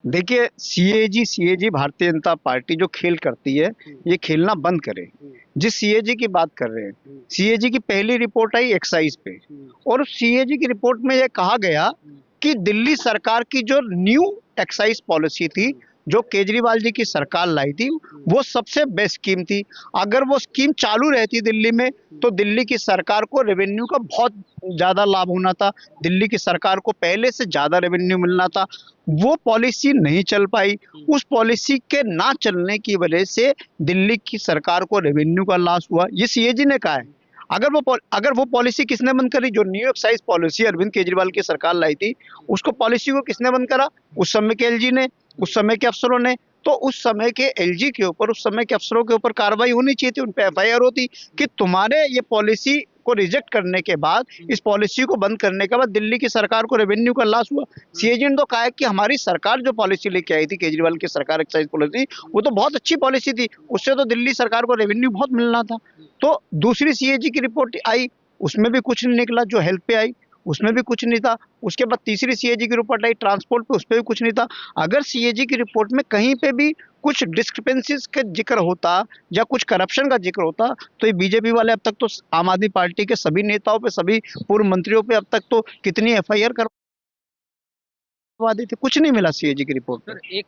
देखिए, CAG Bharatiya Janata party जो खेल करती है, ये खेलना बंद करे। जिस सीएजी की बात कर रहे हैं, सीएजी की पहली रिपोर्ट आई एक्साइज पे, और सीएजी की रिपोर्ट में ये कहा गया कि दिल्ली सरकार की जो न्यू एक्साइज पॉलिसी थी, जो केजरीवाल जी की सरकार लाई थी, वो सबसे बेस्ट स्कीम थी। अगर वो स्कीम चालू रहती दिल्ली में, तो दिल्ली की सरकार को रेवेन्यू का बहुत ज्यादा लाभ होना था। दिल्ली की सरकार को पहले से ज्यादा रेवेन्यू मिलना था। वो पॉलिसी नहीं चल पाई। उस पॉलिसी के ना चलने की वजह से दिल्ली की सरकार को रेवेन्यू का लॉस हुआ। ये सीएजी ने कहा है। अगर वो पॉलिसी किसने बंद करी, जो new excise policy Arvind Kejriwal की सरकार लाई थी, उसको पॉलिसी को किसने बंद करा? उस समय के एलजी ने, उस समय के अफसरों ने। तो उस समय के एलजी के ऊपर, उस समय के अफसरों के ऊपर कार्रवाई होनी चाहिए थी, उन पे एफआईआर होती कि तुम्हारे ये पॉलिसी को रिजेक्ट करने के बाद, इस पॉलिसी को बंद करने के बाद दिल्ली की सरकार को रेवेन्यू का लॉस हुआ। सीएजी ने तो कहा है कि हमारी सरकार जो पॉलिसी लेके आई थी, केजरीवाल की सरकार एक्साइज पॉलिसी, वो तो बहुत अच्छी पॉलिसी थी, उससे तो दिल्ली सरकार को रेवेन्यू बहुत मिलना था। तो दूसरी सीएजी की रिपोर्ट आई, उसमें भी कुछ नहीं निकला। जो हेल्थ पे आई, उसमें भी कुछ नहीं था। उसके बाद तीसरी सीएजी की रिपोर्ट आई ट्रांसपोर्ट पे, उस पर भी कुछ नहीं था। अगर सीएजी की रिपोर्ट में कहीं पे भी कुछ डिस्क्रिपेंसीज का जिक्र होता या कुछ करप्शन का जिक्र होता, तो ये बीजेपी वाले अब तक तो आम आदमी पार्टी के सभी नेताओं पे, सभी पूर्व मंत्रियों पे अब तक तो कितनी एफआईआर करवा दी थी। कुछ नहीं मिला सीएजी की रिपोर्ट पर। एक